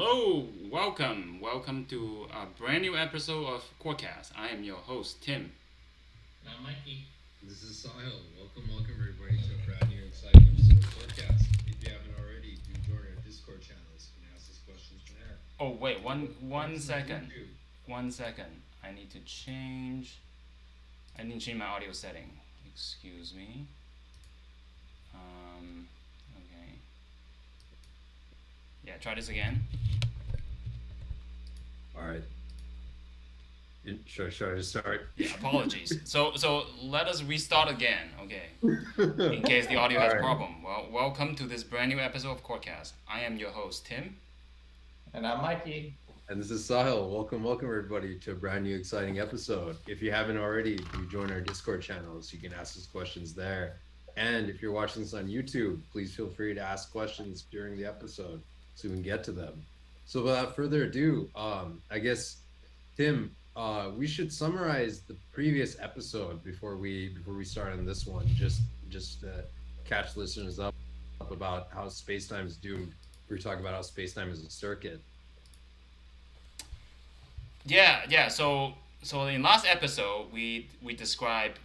Hello, welcome to a brand new episode of Quadcast. I am your host, Tim. And I'm Mikey. This is Sahil. Welcome everybody to a brand new exciting episode of Forecast. If you haven't already, do join our Discord channels. You can ask us questions there. Oh wait, one Like one us on second, YouTube. 1 second. I need to change. I need to change my audio setting. Excuse me. Okay. Yeah, try this again. All right. Should I just start? Yeah, apologies. So let us restart again. Okay. In case the audio has All right. problem. Well, welcome to this brand new episode of Quadcast. I am your host, Tim. And I'm Mikey. And this is Sahil. Welcome everybody to a brand new exciting episode. If you haven't already, do join our Discord channels. You can ask us questions there. And if you're watching this on YouTube, please feel free to ask questions during the episode so we can get to them. So without further ado, I guess Tim, we should summarize the previous episode before we start on this one. Just to catch listeners up about how space-time is doomed. We were talking about how space-time is a circuit. Yeah. So in last episode, we described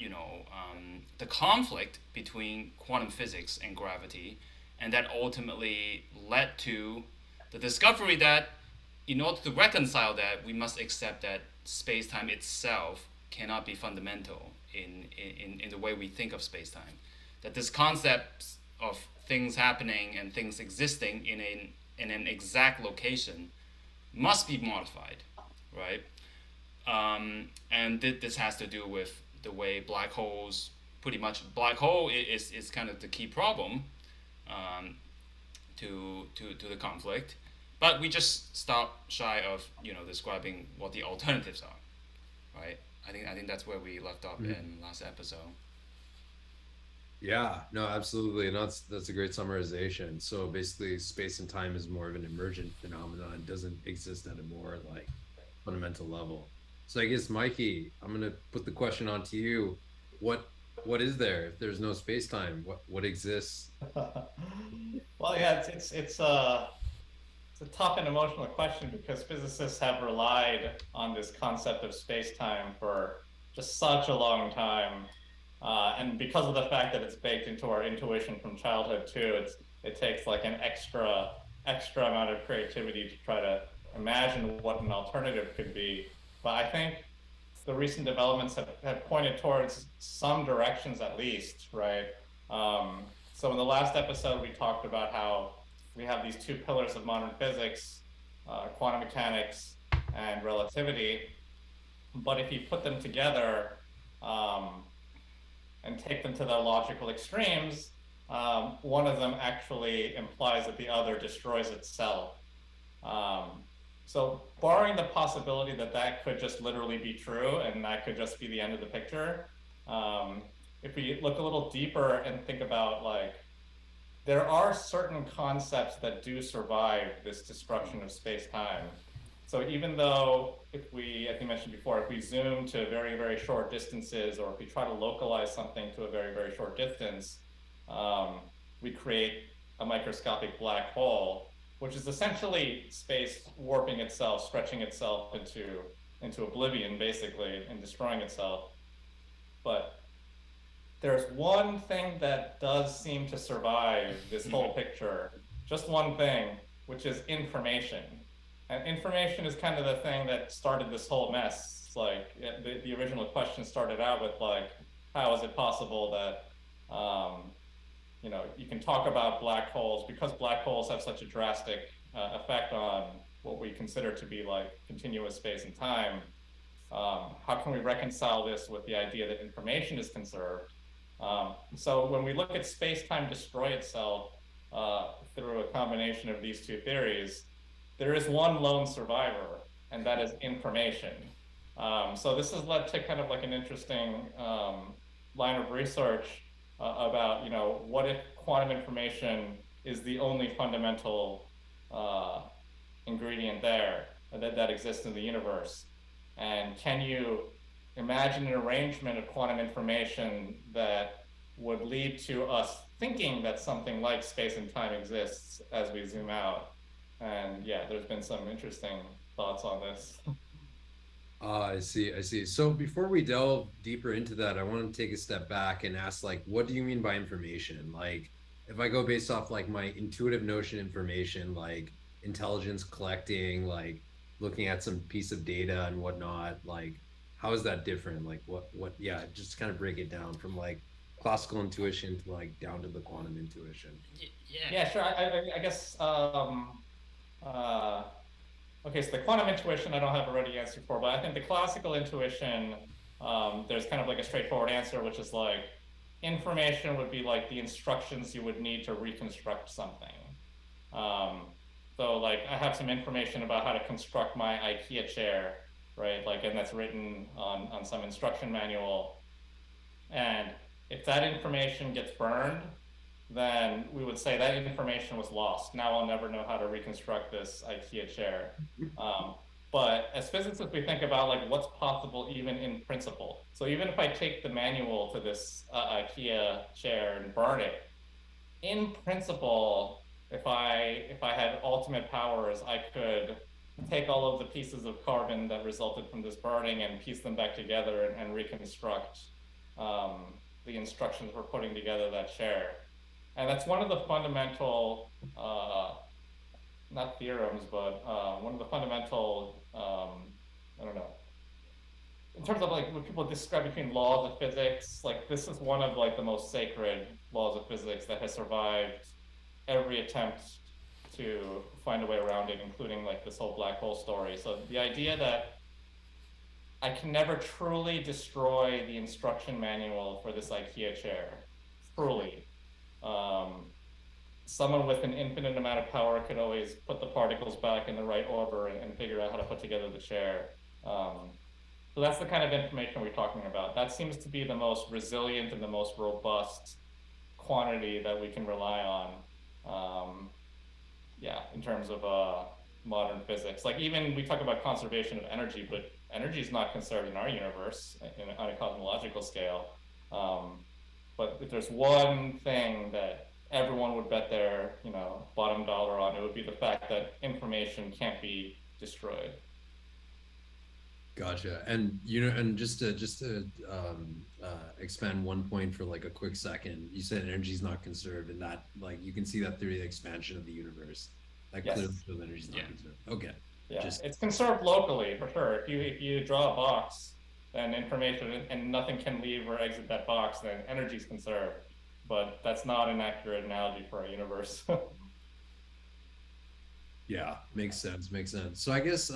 the conflict between quantum physics and gravity, and that ultimately led to the discovery that in order to reconcile that, we must accept that space time itself cannot be fundamental in the way we think of space time. That this concept of things happening and things existing in an exact location must be modified, right? And this has to do with the way black holes, pretty much black hole is kind of the key problem um, to the conflict. But we just stop shy of describing what the alternatives are, right? I think that's where we left off in last episode. Yeah, no, absolutely. And that's a great summarization. So basically space and time is more of an emergent phenomenon. It doesn't exist at a more like fundamental level. So I guess Mikey, I'm gonna put the question on to you. What what is there if there's no space time? What exists? Well, yeah, it's a tough and emotional question because physicists have relied on this concept of space-time for just such a long time, and because of the fact that it's baked into our intuition from childhood too, it takes like an extra amount of creativity to try to imagine what an alternative could be. But I think the recent developments have pointed towards some directions at least, right? So in the last episode, we talked about how we have these two pillars of modern physics, quantum mechanics and relativity. But if you put them together and take them to their logical extremes, one of them actually implies that the other destroys itself. So barring the possibility that that could just literally be true and that could just be the end of the picture, if we look a little deeper and think about like, there are certain concepts that do survive this destruction of space-time. So even though if we, as you mentioned before, if we zoom to very, very short distances, or if we try to localize something to a very, very short distance, we create a microscopic black hole, which is essentially space warping itself, stretching itself into oblivion, basically, and destroying itself. But there's one thing that does seem to survive this whole picture, just one thing, which is information. And information is kind of the thing that started this whole mess. Like the original question started out with like, how is it possible that you can talk about black holes because black holes have such a drastic effect on what we consider to be like continuous space and time. How can we reconcile this with the idea that information is conserved? So when we look at space-time destroy itself through a combination of these two theories, there is one lone survivor, and that is information. So this has led to kind of like an interesting line of research about, what if quantum information is the only fundamental ingredient there that exists in the universe? And can you imagine an arrangement of quantum information that would lead to us thinking that something like space and time exists as we zoom out? And yeah, there's been some interesting thoughts on this. I see, I see. So before we delve deeper into that, I want to take a step back and ask, like, what do you mean by information? Like, if I go based off like my intuitive notion information, like intelligence collecting, like looking at some piece of data and whatnot, like, how is that different? Like, yeah, just kind of break it down from like classical intuition to like down to the quantum intuition. Yeah. Yeah, sure. I guess uh, okay, so the quantum intuition I don't have a ready answer for, but I think the classical intuition, there's kind of like a straightforward answer, which is like information would be like the instructions you would need to reconstruct something. So like I have some information about how to construct my IKEA chair, right? Like, and that's written on some instruction manual. And if that information gets burned, then we would say that information was lost. Now I'll never know how to reconstruct this IKEA chair. But as physicists, we think about like what's possible even in principle. So even if I take the manual to this IKEA chair and burn it, in principle, if I had ultimate powers, I could take all of the pieces of carbon that resulted from this burning and piece them back together and reconstruct the instructions for putting together that chair. And that's one of the fundamental, not theorems, but one of the fundamental, I don't know, in terms of like what people describe between laws of physics, like this is one of like the most sacred laws of physics that has survived every attempt to find a way around it, including like this whole black hole story. So the idea that I can never truly destroy the instruction manual for this IKEA chair, truly. Someone with an infinite amount of power could always put the particles back in the right order and figure out how to put together the chair. So that's the kind of information we're talking about. That seems to be the most resilient and the most robust quantity that we can rely on. Yeah, in terms of modern physics. Like even we talk about conservation of energy, but energy is not conserved in our universe on a cosmological scale. But if there's one thing that everyone would bet their, bottom dollar on, it would be the fact that information can't be destroyed. Gotcha. And and just to expand one point for like a quick second, you said energy is not conserved, and that like you can see that through the expansion of the universe. That Yes. clearly shows energy is not conserved. Okay. Yeah, it's conserved locally for sure. If you draw a box, then information and nothing can leave or exit that box, then energy is conserved. But that's not an accurate analogy for our universe. Yeah, makes sense. Makes sense. So I guess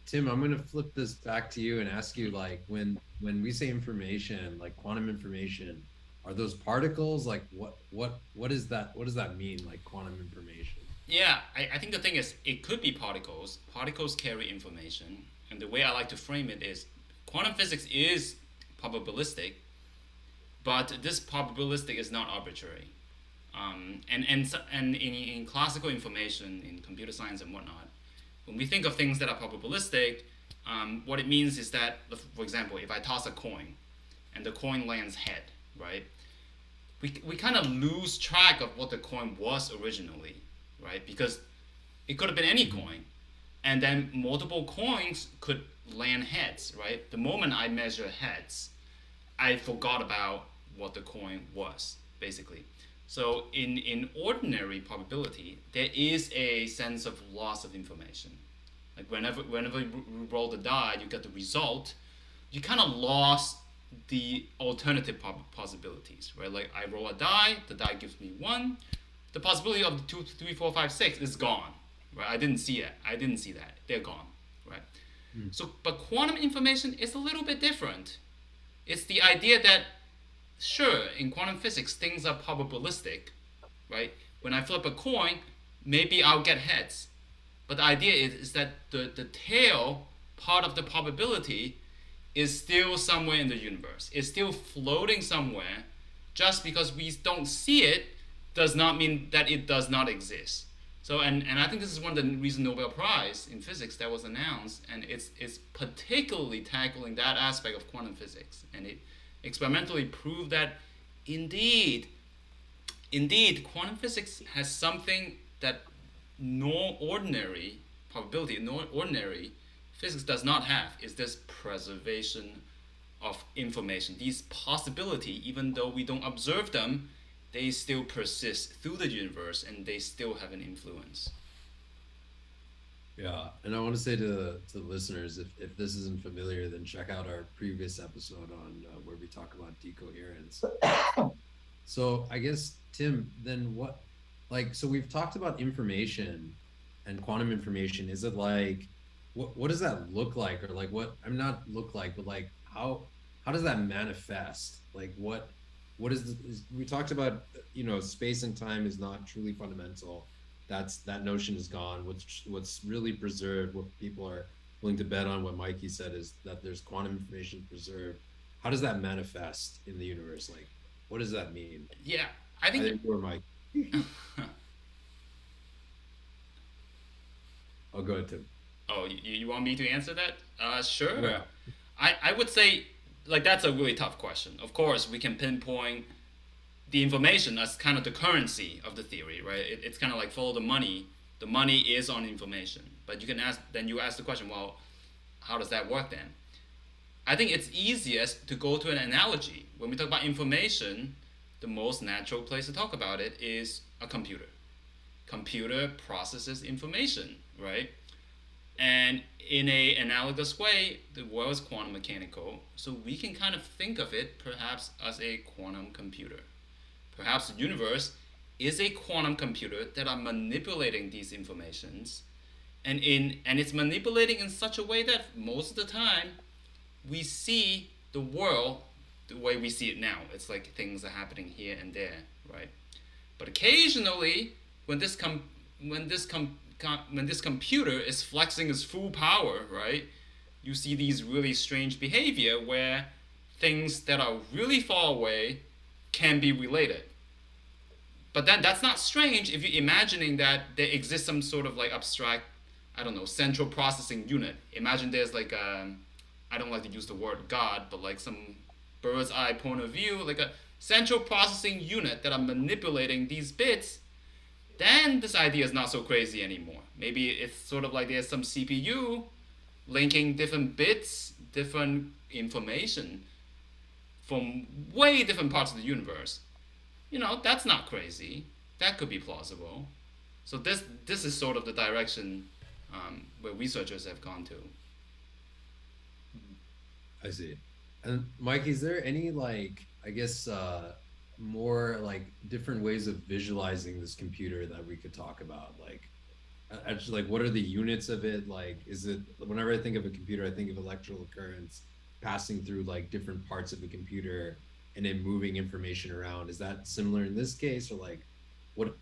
Tim, I'm gonna flip this back to you and ask you like when we say information, like quantum information, are those particles? Like what is that? What does that mean? Like quantum information? Yeah, I think the thing is, it could be particles. Particles carry information. And the way I like to frame it is quantum physics is probabilistic, but this probabilistic is not arbitrary. And in classical information, in computer science and whatnot, when we think of things that are probabilistic, what it means is that, for example, if I toss a coin and the coin lands head, right? We kind of lose track of what the coin was originally, right? Because it could have been any coin, and then multiple coins could land heads, right? The moment I measure heads, I forgot about what the coin was, basically. So in ordinary probability, there is a sense of loss of information. Like whenever you roll the die, you get the result, you kind of lost the alternative possibilities, right? Like I roll a die, the die gives me 1. The possibility of 2, 3, 4, 5, 6 is gone, right? I didn't see it. I didn't see that. They're gone, right? So, but quantum information is a little bit different. It's the idea that, sure, in quantum physics, things are probabilistic, right? When I flip a coin, maybe I'll get heads. But the idea is that the tail part of the probability is still somewhere in the universe. It's still floating somewhere. Just because we don't see it does not mean that it does not exist. So, and I think this is one of the reasons Nobel Prize in physics that was announced, and it's particularly tackling that aspect of quantum physics, and it experimentally proved that indeed, quantum physics has something that ordinary probability, ordinary physics does not have is this preservation of information. These possibility, even though we don't observe them, they still persist through the universe and they still have an influence. Yeah, and I want to say to the listeners, if this isn't familiar, then check out our previous episode on where we talk about decoherence. So I guess, Tim, then what, like, so we've talked about information and quantum information. Is it like, what does that look like? Or like what, I'm not look like, but like how does that manifest? Like what is, we talked about, you know, space and time is not truly fundamental. That notion is gone. What's really preserved, what people are willing to bet on, what Mikey said, is that there's quantum information preserved. How does that manifest in the universe? Like, what does that mean? Yeah, I think you're Mike. I'll go ahead, Tim. Oh, you want me to answer that? Sure. Yeah. I would say, like, that's a really tough question. Of course, we can pinpoint the information as kind of the currency of the theory, right? It's kind of like follow the money. The money is on information. But you ask the question, well, how does that work then? I think it's easiest to go to an analogy. When we talk about information, the most natural place to talk about it is a computer. Computer processes information, right? And in a analogous way, the world is quantum mechanical, so we can kind of think of it perhaps as a quantum computer. Perhaps the universe is a quantum computer that are manipulating these informations, and it's manipulating in such a way that most of the time we see the world the way we see it now. It's like things are happening here and there, right? But occasionally, when this computer is flexing its full power, right, you see these really strange behavior where things that are really far away can be related. But then that's not strange if you're imagining that there exists some sort of like abstract, I don't know, central processing unit. Imagine there's like I don't like to use the word God, but like some bird's eye point of view, like a central processing unit that are manipulating these bits. Then this idea is not so crazy anymore. Maybe it's sort of like there's some CPU linking different bits, different information from way different parts of the universe. You know, that's not crazy. That could be plausible. So this is sort of the direction where researchers have gone to. I see. And Mike, is there any like, I guess, more like different ways of visualizing this computer that we could talk about? Like, actually, like, what are the units of it? Like, is it, whenever I think of a computer, I think of electrical currents passing through like different parts of the computer and then moving information around. Is that similar in this case, or like, what is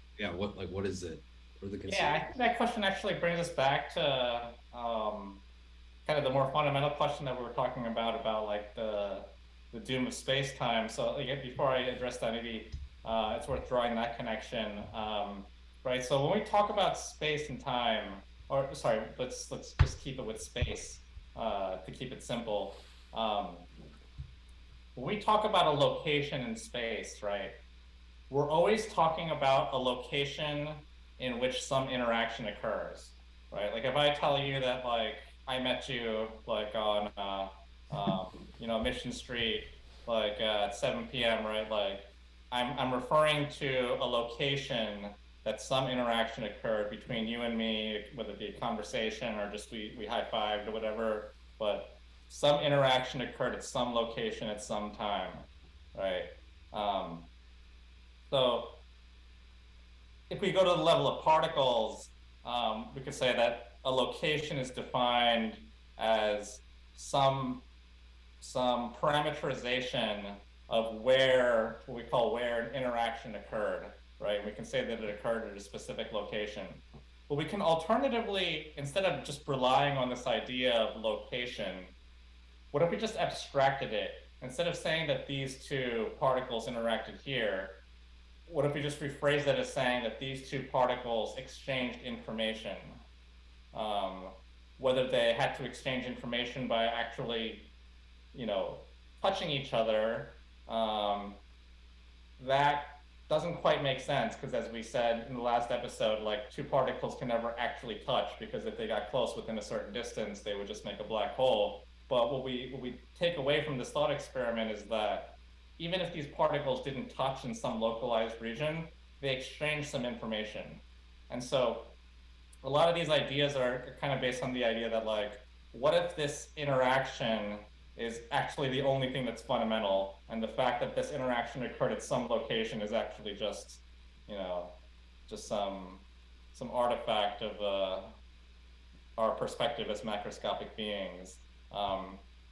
it? What are the concerns? Yeah, I think that question actually brings us back to kind of the more fundamental question that we were talking about like the doom of space-time. So before I address that, maybe it's worth drawing that connection, right? So when we talk about space and time, or sorry, let's just keep it with space to keep it simple. When we talk about a location in space, right, we're always talking about a location in which some interaction occurs, right? Like if I tell you that like I met you like on Mission Street like at 7 p.m., right? Like I'm referring to a location that some interaction occurred between you and me, whether it be a conversation or just we high-fived or whatever, but some interaction occurred at some location at some time, right? So if we go to the level of particles, we could say that a location is defined as some parameterization of where, what we call where an interaction occurred, right? We can say that it occurred at a specific location. But we can alternatively, instead of just relying on this idea of location, what if we just abstracted it? Instead of saying that these two particles interacted here, what if we just rephrase that as saying that these two particles exchanged information? Whether they had to exchange information by actually, touching each other, that doesn't quite make sense because, as we said in the last episode, like two particles can never actually touch, because if they got close within a certain distance, they would just make a black hole. But what we take away from this thought experiment is that even if these particles didn't touch in some localized region, they exchange some information. And so a lot of these ideas are kind of based on the idea that, like, what if this interaction is actually the only thing that's fundamental, and the fact that this interaction occurred at some location is actually just, you know, just some artifact of our perspective as macroscopic beings.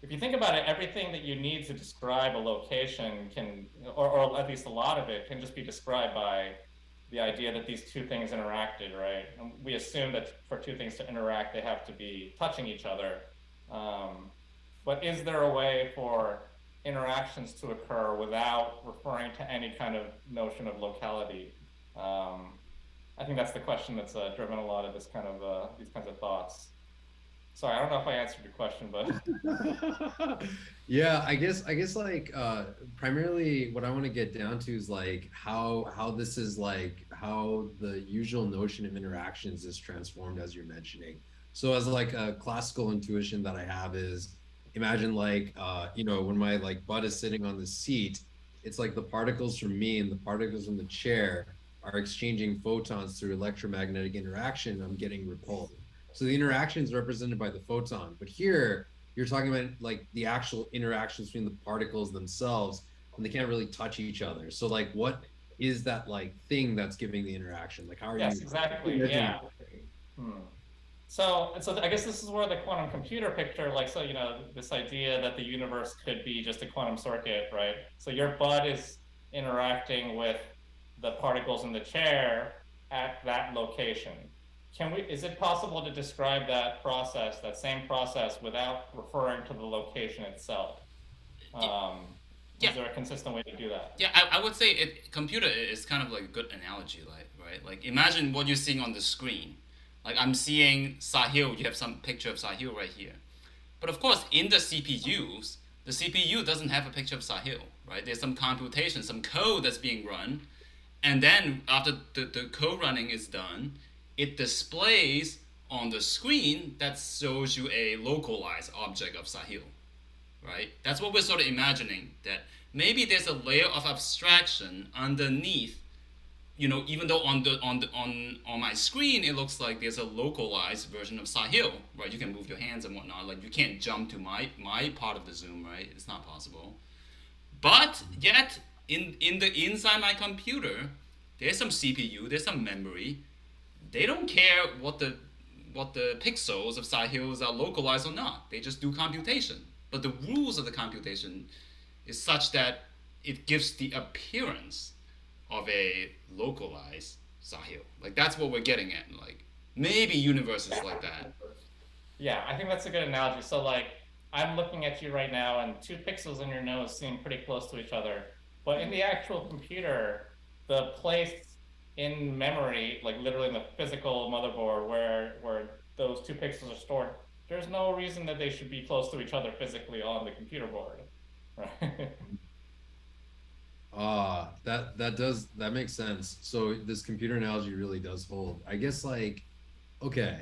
If you think about it, everything that you need to describe a location can, or at least a lot of it, can just be described by the idea that these two things interacted, right? And we assume that for two things to interact, they have to be touching each other. But is there a way for interactions to occur without referring to any kind of notion of locality? I think that's the question that's driven a lot of this kind of these kinds of thoughts. Sorry, I don't know if I answered your question, but yeah, I guess like primarily what I want to get down to is like how this is like how the usual notion of interactions is transformed, as you're mentioning. So as like a classical intuition that I have is, imagine like you know, when my like butt is sitting on the seat, it's like the particles from me and the particles from the chair are exchanging photons through electromagnetic interaction. I'm getting repelled. So the interaction is represented by the photon, but here you're talking about like the actual interactions between the particles themselves, and they can't really touch each other. So like, what is that like thing that's giving the interaction? Like, how are yes, you? exactly, yeah. So I guess this is where the quantum computer picture, like, so, you know, this idea that the universe could be just a quantum circuit, right? So your butt is interacting with the particles in the chair at that location. Is it possible to describe that process, that same process, without referring to the location itself? Is there a consistent way to do that? Yeah, I would say computer is kind of like a good analogy, like, right? Like, imagine what you're seeing on the screen. Like, I'm seeing Sahil, you have some picture of Sahil right here. But of course, in the CPUs, the CPU doesn't have a picture of Sahil, right? There's some computation, some code that's being run. And then after the code running is done, it displays on the screen that shows you a localized object of Sahil, right? That's what we're sort of imagining, that maybe there's a layer of abstraction underneath, you know, even though on my screen it looks like there's a localized version of Sahil, right? You can move your hands and whatnot, like you can't jump to my part of the Zoom, right? It's not possible. But yet inside my computer, there's some CPU, there's some memory. They don't care what the pixels of Sahils are localized or not. They just do computation. But the rules of the computation is such that it gives the appearance of a localized Sahil. Like, that's what we're getting at. Like, maybe universe is like that. Yeah, I think that's a good analogy. So, like, I'm looking at you right now, and two pixels in your nose seem pretty close to each other. But in the actual computer, the place in memory, like literally in the physical motherboard where those two pixels are stored, there's no reason that they should be close to each other physically on the computer board, right? That makes sense. So this computer analogy really does hold. I guess like, okay,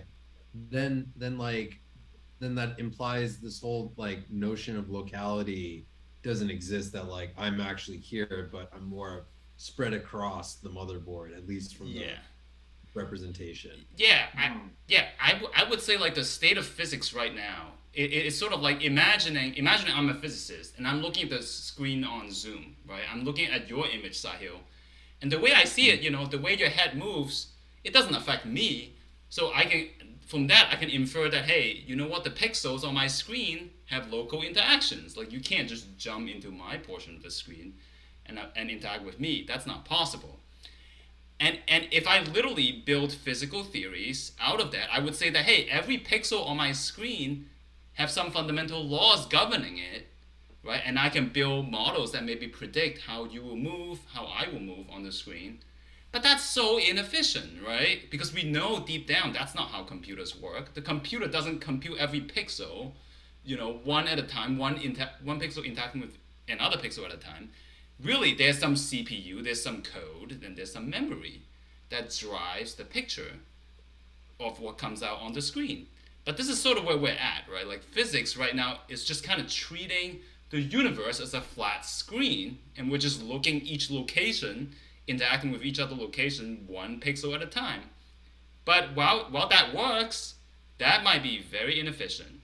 then that implies this whole like notion of locality doesn't exist, that like I'm actually here, but I'm more spread across the motherboard, at least from the representation. Yeah, I would say like the state of physics right now, it's sort of like imagining I'm a physicist and I'm looking at the screen on Zoom, right? I'm looking at your image, Sahil, and the way I see it, you know, the way your head moves, it doesn't affect me. So from that I can infer that, hey, you know what, the pixels on my screen have local interactions. Like, you can't just jump into my portion of the screen and interact with me. That's not possible. And if I literally build physical theories out of that, I would say that, hey, every pixel on my screen have some fundamental laws governing it, right? And I can build models that maybe predict how you will move, how I will move on the screen. But that's so inefficient, right? Because we know deep down that's not how computers work. The computer doesn't compute every pixel, you know, one at a time, one pixel interacting with another pixel at a time. really there's some CPU, there's some code, then there's some memory that drives the picture of what comes out on the screen. But this is sort of where we're at, right? Like physics right now is just kind of treating the universe as a flat screen, and we're just looking each location, interacting with each other location one pixel at a time. But while that works, that might be very inefficient.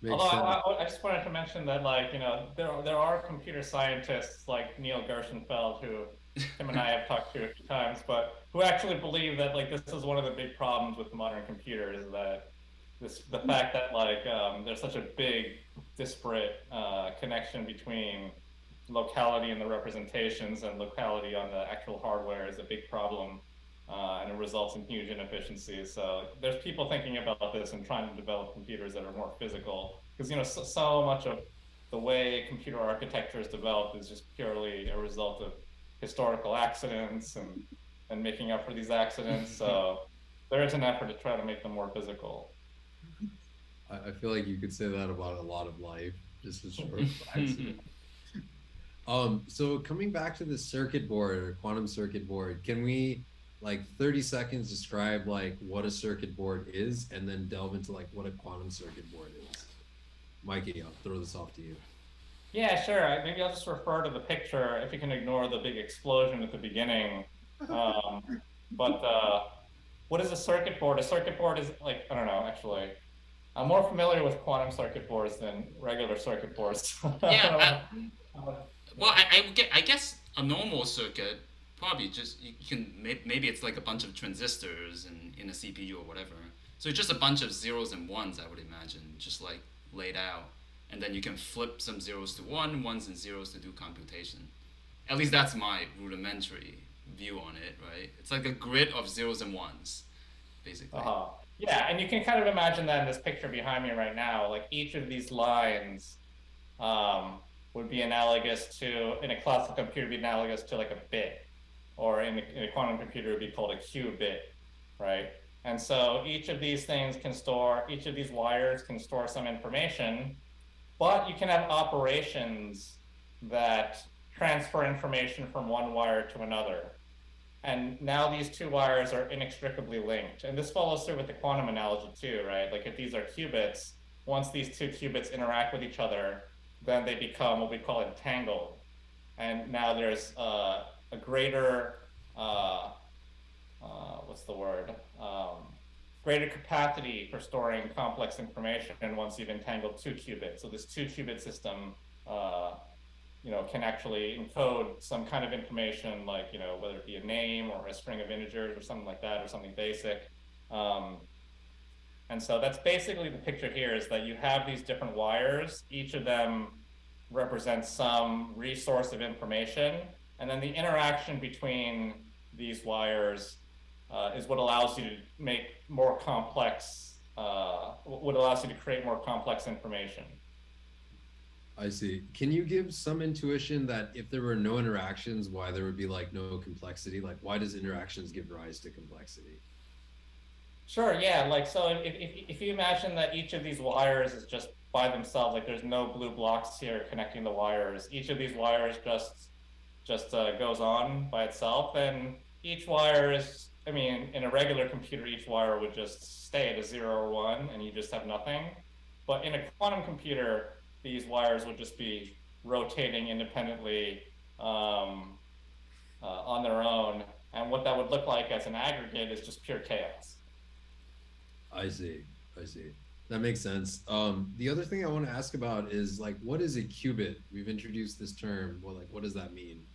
Makes Although sense. I just wanted to mention that, like, there are computer scientists like Neil Gershenfeld, who Tim and I have talked to a few times, but who actually believe that, like, this is one of the big problems with modern computers, is that the fact that, like, there's such a big disparate connection between locality in the representations and locality on the actual hardware is a big problem, and it results in huge inefficiencies. So there's people thinking about this and trying to develop computers that are more physical, because so much of the way computer architecture is developed is just purely a result of historical accidents and making up for these accidents. So there is an effort to try to make them more physical. I feel like you could say that about a lot of life, just as short of accident. So coming back to the circuit board or quantum circuit board, can we, like, 30 seconds describe like what a circuit board is, and then delve into like what a quantum circuit board is? Mikey, I'll throw this off to you. Yeah, sure. Maybe I'll just refer to the picture if you can ignore the big explosion at the beginning. But what is a circuit board? A circuit board is, like, I don't know, actually. I'm more familiar with quantum circuit boards than regular circuit boards. Yeah. Well, I guess a normal circuit probably just you can maybe it's like a bunch of transistors in a CPU or whatever. So it's just a bunch of zeros and ones, I would imagine, just like laid out, and then you can flip some zeros to ones and zeros to do computation. At least that's my rudimentary view on it, right? It's like a grid of zeros and ones, basically. Yeah, and you can kind of imagine that in this picture behind me right now. Like, each of these lines would be analogous to, in a classical computer, be analogous to like a bit, or in a quantum computer, it would be called a qubit, right? And so each of these wires can store some information, but you can have operations that transfer information from one wire to another. And now these two wires are inextricably linked. And this follows through with the quantum analogy too, right? Like, if these are qubits, once these two qubits interact with each other, then they become what we call entangled. And now there's a greater, greater capacity for storing complex information once you've entangled two qubits. So this two qubit system can actually encode some kind of information, like, whether it be a name or a string of integers or something like that, or something basic. And so that's basically the picture here, is that you have these different wires. Each of them represents some resource of information. And then the interaction between these wires is what allows you to make more complex, what allows you to create more complex information. I see. Can you give some intuition that if there were no interactions, why there would be like no complexity? Like, why does interactions give rise to complexity? Sure, yeah. Like, so if you imagine that each of these wires is just by themselves, like there's no blue blocks here connecting the wires. Each of these wires just goes on by itself, and each wire is, I mean, in a regular computer, each wire would just stay at a 0 or 1, and you just have nothing. But in a quantum computer, these wires would just be rotating independently on their own. And what that would look like as an aggregate is just pure chaos. I see. That makes sense. The other thing I want to ask about is, like, what is a qubit? We've introduced this term. Well, like, what does that mean?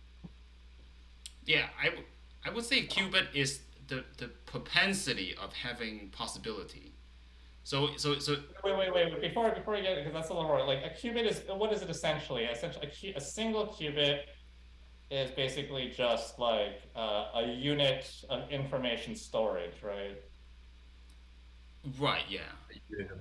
Yeah, I would say qubit is the propensity of having possibility. So Wait. Before we get it, because that's a little more, like, a qubit is, what is it essentially? Essentially, a single qubit is basically just like a unit of information storage, right? Right. Yeah.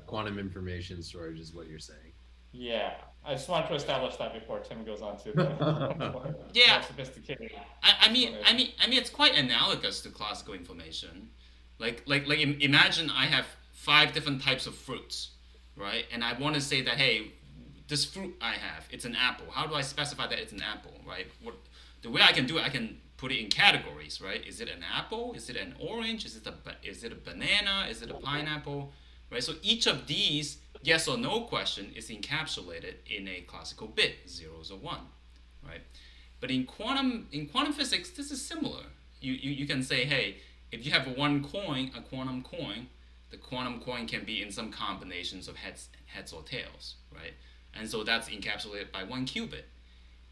Quantum information storage is what you're saying. Yeah, I just wanted to establish that before Tim goes on to the more sophisticated. I mean, it's quite analogous to classical information. Like imagine I have 5 different types of fruits, right? And I want to say that, hey, this fruit I have, it's an apple. How do I specify that it's an apple, right? The way I can do it, I can put it in categories, right? Is it an apple? Is it an orange? Is it a banana? Is it a pineapple? Right? So each of these yes or no question is encapsulated in a classical bit, zeros or one, right? But in quantum physics, this is similar. You can say, hey, if you have one coin, a quantum coin, the quantum coin can be in some combinations of heads or tails, right? And so that's encapsulated by one qubit.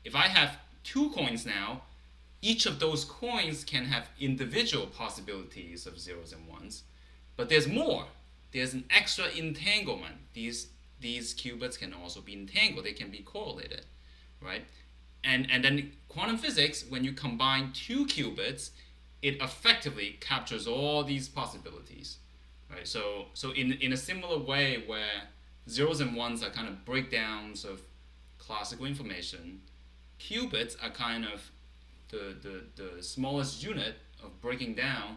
If I have two coins now, each of those coins can have individual possibilities of zeros and ones, but there's more. There's an extra entanglement. These qubits can also be entangled. They can be correlated, right? And then quantum physics, when you combine two qubits, it effectively captures all these possibilities, right? So in a similar way where zeros and ones are kind of breakdowns of classical information, qubits are kind of the smallest unit of breaking down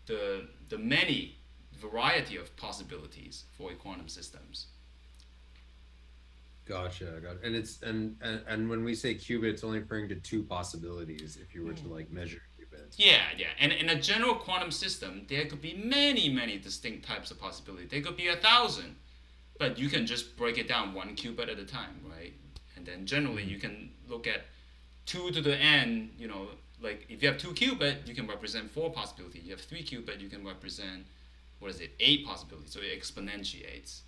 the many variety of possibilities for quantum systems. Gotcha. And it's and when we say qubit, it's only referring to two possibilities if you were to like measure qubits. Yeah. And in a general quantum system, there could be many distinct types of possibilities. There could be 1,000, but you can just break it down one qubit at a time, right? And then generally you can look at 2 to the n, like if you have 2 qubit, you can represent 4 possibilities. You have 3 qubit, you can represent 8 possibilities. So it exponentiates,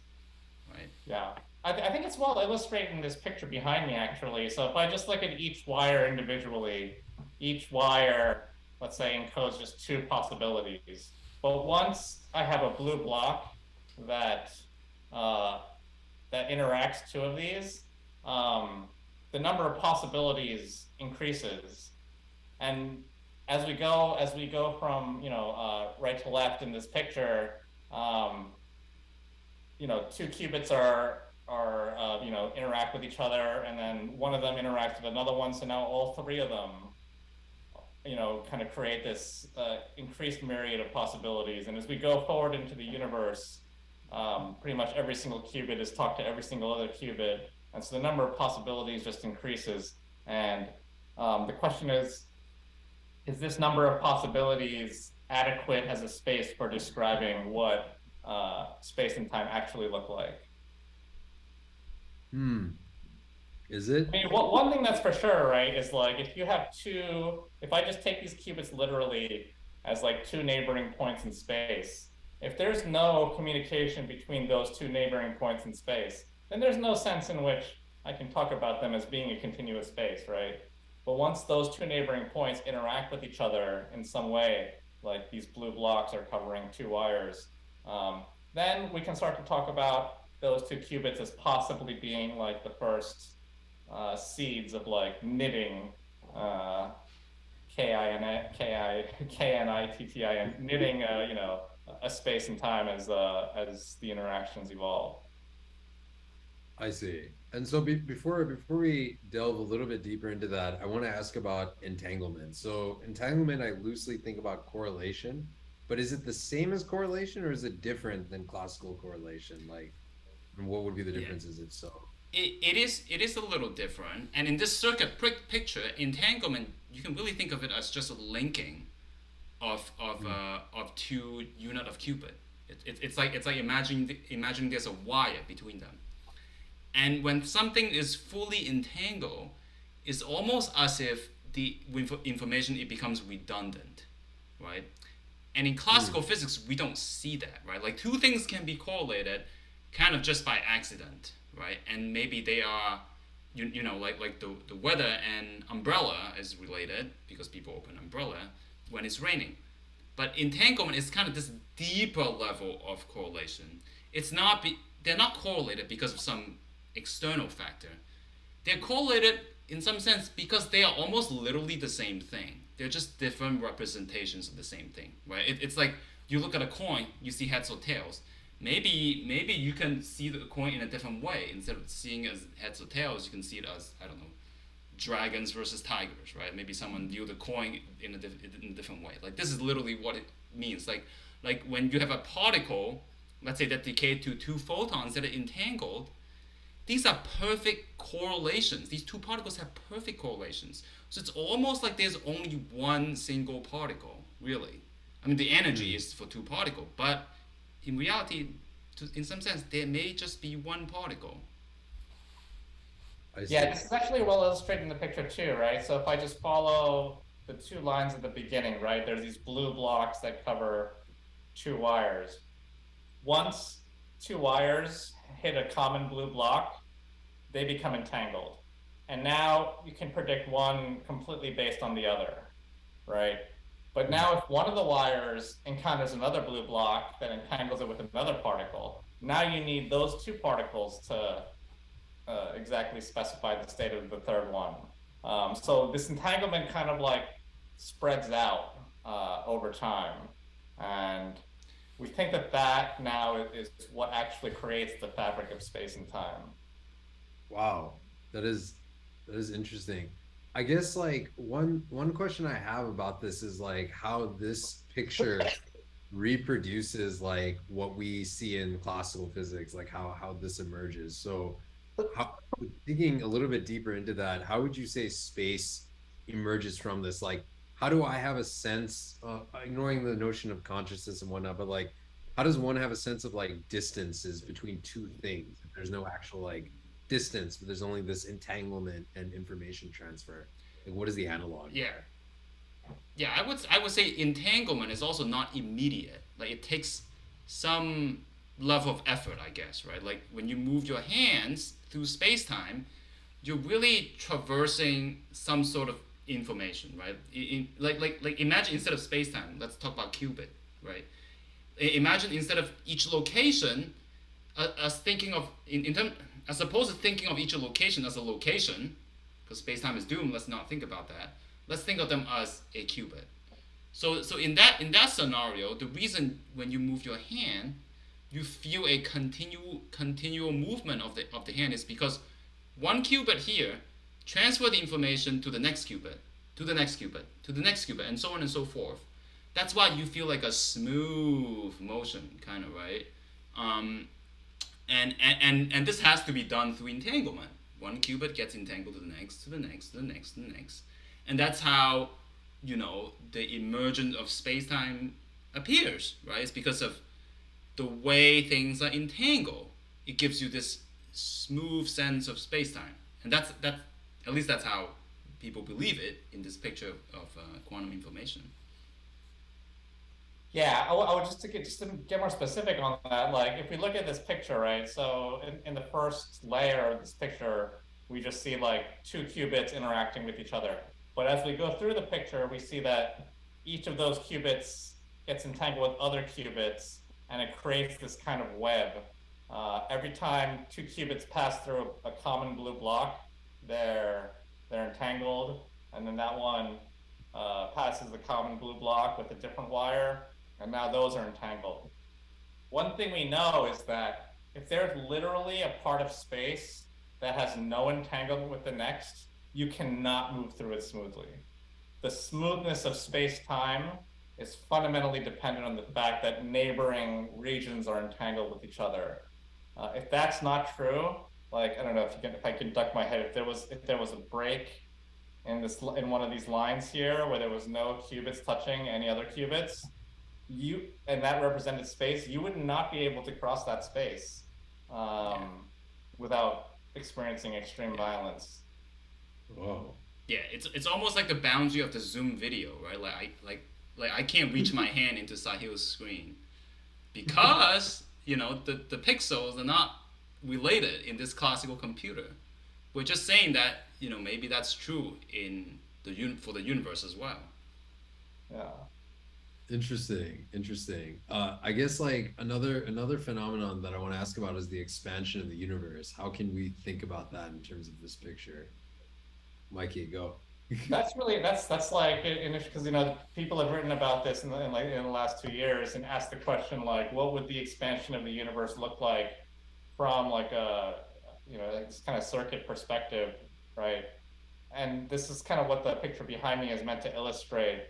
right? Yeah. I think it's well illustrated in this picture behind me, actually. So if I just look at each wire individually, each wire, let's say, encodes just 2 possibilities. But once I have a blue block that interacts 2 of these, the number of possibilities increases. And as we go from right to left in this picture, 2 qubits are interact with each other, and then one of them interacts with another one. So now all 3 of them, kind of create this increased myriad of possibilities. And as we go forward into the universe, pretty much every single qubit is talked to every single other qubit, and so the number of possibilities just increases. And the question is this number of possibilities adequate as a space for describing what space and time actually look like? Is it? I mean, one thing that's for sure, right, is like if I just take these qubits literally as like 2 neighboring points in space, if there's no communication between those 2 neighboring points in space, then there's no sense in which I can talk about them as being a continuous space, right? But once those 2 neighboring points interact with each other in some way, like these blue blocks are covering 2 wires, then we can start to talk about those 2 qubits as possibly being like the first seeds of like knitting KNITTI and knitting a space and time as the interactions evolve. I see. And so before we delve a little bit deeper into that, I want to ask about entanglement. So entanglement, I loosely think about correlation, but is it the same as correlation, or is it different than classical correlation? Like, and what would be the differences if so? It is a little different. And in this circuit picture, entanglement, you can really think of it as just a linking of 2 unit of qubit. It's like imagining there's a wire between them. And when something is fully entangled, it's almost as if the information, it becomes redundant, right? And in classical physics, we don't see that, right? Like 2 things can be correlated kind of just by accident, right? And maybe they are, like the weather and umbrella is related because people open umbrella when it's raining. But entanglement is kind of this deeper level of correlation. They're not correlated because of some external factor. They're correlated in some sense because they are almost literally the same thing. They're just different representations of the same thing, right? It's like you look at a coin, you see heads or tails. Maybe you can see the coin in a different way. Instead of seeing it as heads or tails, you can see it as, I don't know, dragons versus tigers, right? Maybe someone viewed the coin in a different way. Like this is literally what it means. Like when you have a particle, let's say that decayed to 2 photons that are entangled, these are perfect correlations. These two particles have perfect correlations. So it's almost like there's only one single particle, really. I mean, the energy is for two particles, but in reality, in some sense, there may just be one particle. Yeah, this is actually well illustrated in the picture too, right? So if I just follow the two lines at the beginning, right, there's these blue blocks that cover two wires. Once two wires hit a common blue block, they become entangled. And now you can predict one completely based on the other, right? But now if one of the wires encounters another blue block that entangles it with another particle, now you need those two particles to exactly specify the state of the third one. So this entanglement kind of like spreads out over time. And we think that that now is what actually creates the fabric of space and time. Wow, that is interesting. I guess like one question I have about this is like how this picture reproduces like what we see in classical physics, like how this emerges. So how, digging a little bit deeper into that, how would you say space emerges from this? Like, how do I have a sense, ignoring the notion of consciousness and whatnot, but like, how does one have a sense of like distances between two things if there's no actual like distance, but there's only this entanglement and information transfer? Like, what is the analog? Yeah. Yeah, I would say entanglement is also not immediate. Like it takes some level of effort, I guess, right? Like when you move your hands through space-time, you're really traversing some sort of information, right? Like imagine instead of space-time, let's talk about qubit, right? Imagine instead of each location, us thinking of as opposed to thinking of each location as a location, because space-time is doomed. Let's not think about that. Let's think of them as a qubit. So in that scenario, the reason when you move your hand, you feel a continual movement of the hand is because one qubit here transfer the information to the next qubit, to the next qubit, to the next qubit, and so on and so forth. That's why you feel like a smooth motion, kind of, right? And this has to be done through entanglement. One qubit gets entangled to the next, to the next, to the next, to the next. And that's how, the emergence of space-time appears, right? It's because of the way things are entangled. It gives you this smooth sense of space-time. And that's at least that's how people believe it in this picture of quantum information. Yeah, I would just to get more specific on that. Like, if we look at this picture, right? So in the first layer of this picture, we just see like two qubits interacting with each other. But as we go through the picture, we see that each of those qubits gets entangled with other qubits, and it creates this kind of web. Every time two qubits pass through a common blue block, they're entangled, and then that one passes the common blue block with a different wire, and now those are entangled. One thing we know is that if there's literally a part of space that has no entanglement with the next, you cannot move through it smoothly. The smoothness of space-time is fundamentally dependent on the fact that neighboring regions are entangled with each other. If that's not true, like, I don't know if I can duck my head, if there was a break in one of these lines here where there was no qubits touching any other qubits, and that represented space, you would not be able to cross that space without experiencing extreme violence. Whoa. Yeah, it's almost like the boundary of the Zoom video, right? Like I can't reach my hand into Sahil's screen because the pixels are not related in this classical computer. We're just saying that maybe that's true in for the universe as well. Yeah. Interesting. I guess like another phenomenon that I want to ask about is the expansion of the universe. How can we think about that in terms of this picture? Mikey, go. That's like, because people have written about this in the last 2 years and asked the question like, what would the expansion of the universe look like from like a this kind of circuit perspective, right? And this is kind of what the picture behind me is meant to illustrate.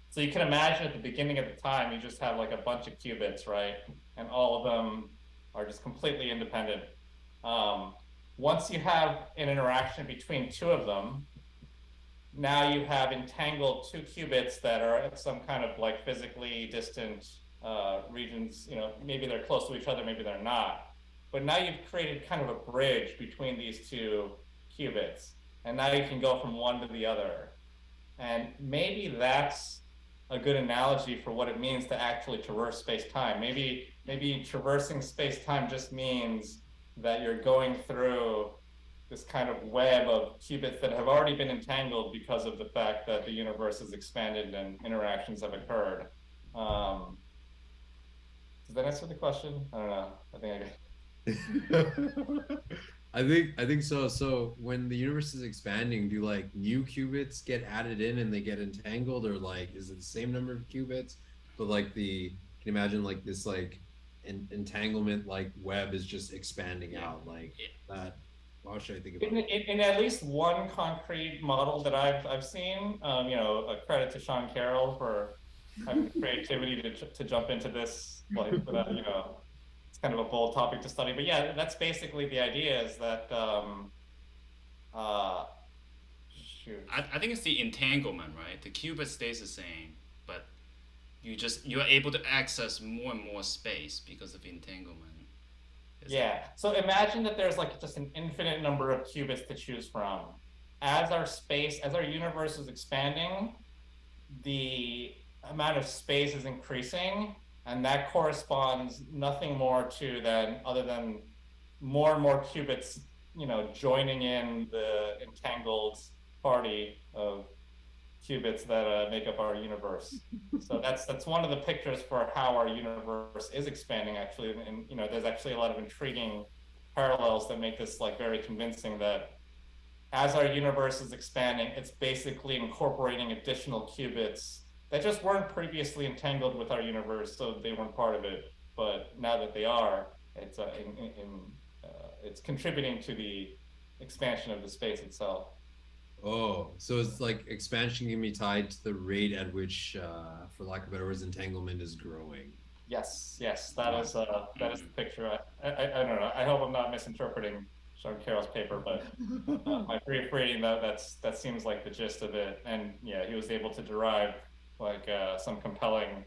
So you can imagine at the beginning of the time, you just have like a bunch of qubits, right? And all of them are just completely independent. once you have an interaction between two of them, now you have entangled two qubits that are at some kind of like physically distant regions. Maybe they're close to each other, maybe they're not. But now you've created kind of a bridge between these two qubits, and now you can go from one to the other. And maybe that's a good analogy for what it means to actually traverse space-time. Maybe traversing space-time just means that you're going through this kind of web of qubits that have already been entangled because of the fact that the universe has expanded and interactions have occurred. Does that answer the question? I don't know. I think I think so. So when the universe is expanding, do like new qubits get added in and they get entangled, or like is it the same number of qubits? But like can you imagine like this like entanglement like web is just expanding out like that? How should I think about it? in at least one concrete model that I've seen, a credit to Sean Carroll for having the creativity to jump into this, like, without, it's kind of a bold topic to study. But yeah, that's basically the idea, is that, shoot. I think it's the entanglement, right? The qubit stays the same, but you're able to access more and more space because of entanglement. Yeah. So imagine that there's like just an infinite number of qubits to choose from. As our universe is expanding, the amount of space is increasing, and that corresponds nothing more to other than more and more qubits, joining in the entangled party of qubits that make up our universe. So that's one of the pictures for how our universe is expanding, actually. And there's actually a lot of intriguing parallels that make this like very convincing that as our universe is expanding, it's basically incorporating additional qubits that just weren't previously entangled with our universe, so they weren't part of it. But now that they are, it's contributing to the expansion of the space itself. Oh, so it's like expansion can be tied to the rate at which, for lack of better words, entanglement is growing. Yes, that is the picture. I don't know. I hope I'm not misinterpreting Sean Carroll's paper, but my brief reading that seems like the gist of it. And yeah, he was able to derive like some compelling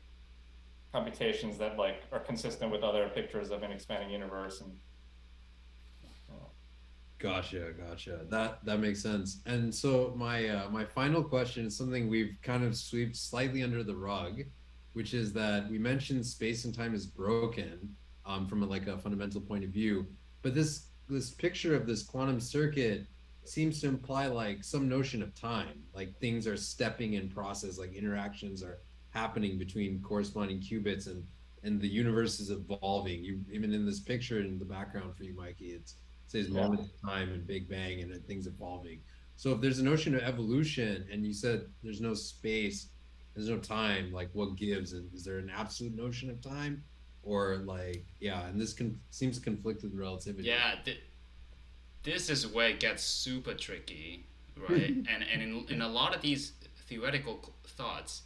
computations that like are consistent with other pictures of an expanding universe. And Gotcha. That makes sense. And so my final question is something we've kind of swept slightly under the rug, which is that we mentioned space and time is broken from a fundamental point of view, but this picture of this quantum circuit seems to imply like some notion of time, like things are stepping in process, like interactions are happening between corresponding qubits, and the universe is evolving. You even in this picture in the background for you, Mikey, it says moment of time and Big Bang and things evolving. So if there's a notion of evolution, and you said there's no space, there's no time, like what gives? And is there an absolute notion of time, or like and this seems to conflict with relativity? Yeah, this is where it gets super tricky, right? and in a lot of these theoretical thoughts,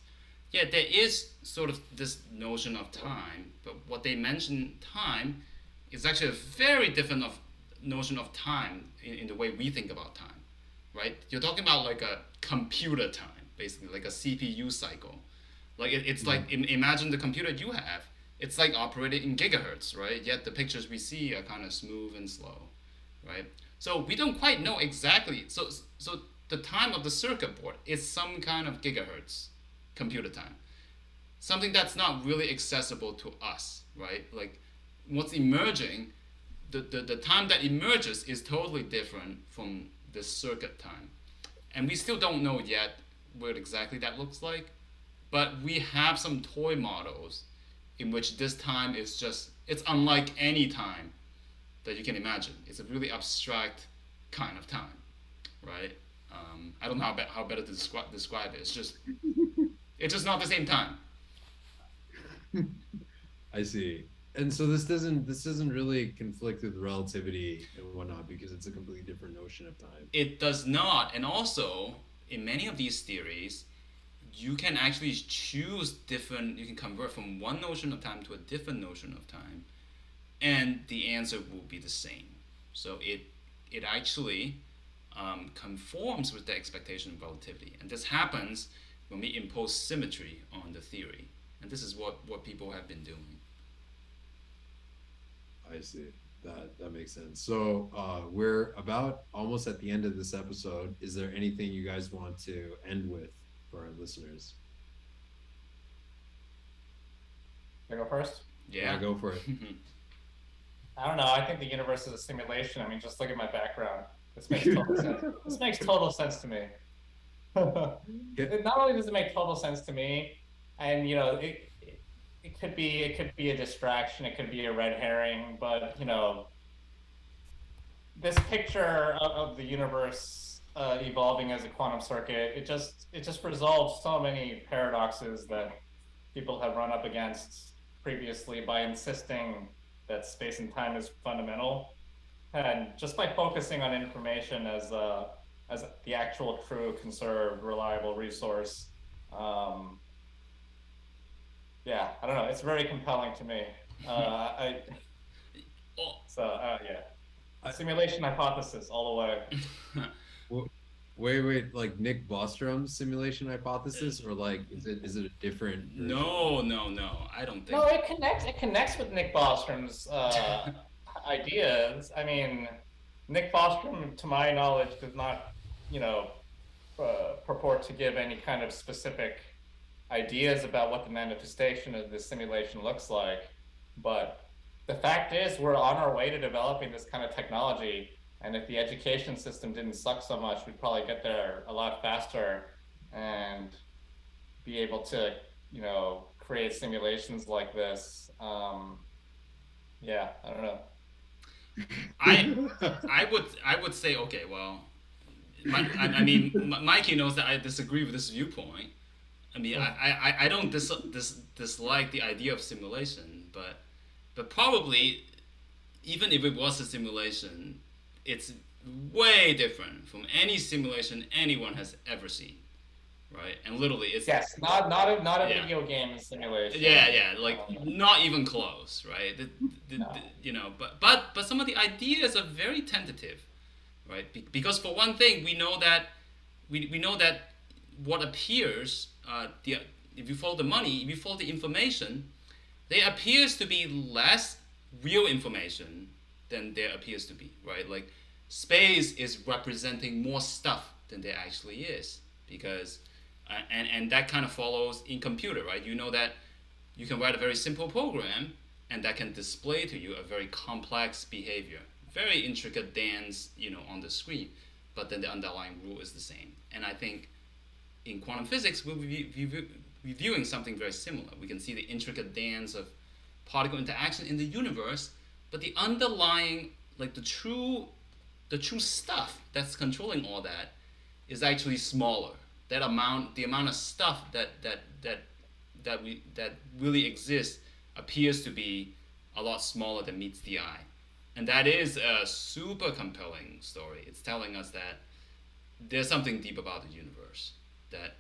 there is sort of this notion of time, but what they mention time is actually a very different notion of time in the way we think about time, right? You're talking about like a computer time, basically like a CPU cycle. Like it's like imagine the computer you have. It's like operated in gigahertz, right? Yet the pictures we see are kind of smooth and slow, right? So we don't quite know exactly. So the time of the circuit board is some kind of gigahertz computer time, something that's not really accessible to us, right? Like what's emerging, the time that emerges is totally different from the circuit time, and we still don't know yet what exactly that looks like. But we have some toy models in which this time is it's unlike any time that you can imagine. It's a really abstract kind of time, right? I don't know how better to describe it. It's just not the same time. I see. And so this doesn't really conflict with relativity and whatnot, because it's a completely different notion of time. It does not. And also, in many of these theories, you can actually choose you can convert from one notion of time to a different notion of time, and the answer will be the same. So it it actually conforms with the expectation of relativity. And this happens when we impose symmetry on the theory. And this is what people have been doing. I see. That makes sense. So we're about almost at the end of this episode. Is there anything you guys want to end with for our listeners? Can I go first? Yeah, Go for it. I don't know. I think the universe is a simulation. I mean, just look at my background. This makes total sense. This makes total sense to me. Not only does it make total sense to me, and it could be a distraction, it could be a red herring, but this picture of the universe evolving as a quantum circuit, it just resolves so many paradoxes that people have run up against previously by insisting that space and time is fundamental, and just by focusing on information as the actual, true, conserved, reliable resource. Yeah, I don't know. It's very compelling to me. Yeah. Simulation hypothesis all the way. Wait, like Nick Bostrom's simulation hypothesis, or like is it a different version? No, I don't think. No, it connects with Nick Bostrom's ideas. I mean, Nick Bostrom, to my knowledge, does not, purport to give any kind of specific ideas about what the manifestation of this simulation looks like. But the fact is, we're on our way to developing this kind of technology. And if the education system didn't suck so much, we'd probably get there a lot faster and be able to, create simulations like this. Yeah, I don't know. I would say, okay, well, Mikey knows that I disagree with this viewpoint. I mean, I don't dislike the idea of simulation, but probably even if it was a simulation, it's way different from any simulation anyone has ever seen, right? And literally, it's not a video game simulation. Yeah, like not even close, right? No. But some of the ideas are very tentative, right? Because for one thing, we know that what appears, if you follow the money, if you follow the information, there appears to be less real information than there appears to be, right? Like space is representing more stuff than there actually is, because and that kind of follows in computer, right? You know that you can write a very simple program and that can display to you a very complex behavior, very intricate dance, on the screen, but then the underlying rule is the same. And I think in quantum physics we'll be reviewing something very similar. We can see the intricate dance of particle interaction in the universe, but the underlying, like the true stuff that's controlling all that is actually smaller. The amount of stuff that really exists appears to be a lot smaller than meets the eye. And that is a super compelling story. It's telling us that there's something deep about the universe that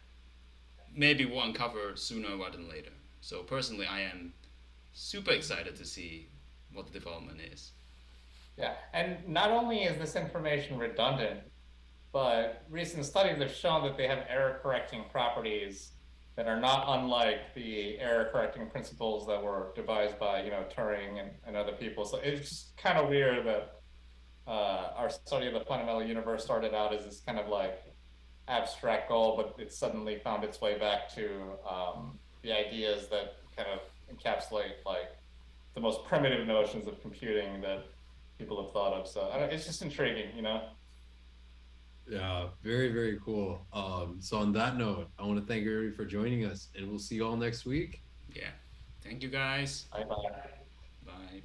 maybe we'll uncover sooner rather than later. So personally, I am super excited to see what the development is. Yeah, and not only is this information redundant, but recent studies have shown that they have error-correcting properties that are not unlike the error-correcting principles that were devised by, Turing and other people. So it's just kind of weird that our study of the fundamental universe started out as this kind of like abstract goal, but it suddenly found its way back to the ideas that kind of encapsulate like the most primitive notions of computing that people have thought of. So it's just intriguing, Yeah, very, very cool. So on that note, I want to thank everybody for joining us, and we'll see you all next week. Yeah. Thank you, guys. Bye-bye. Bye.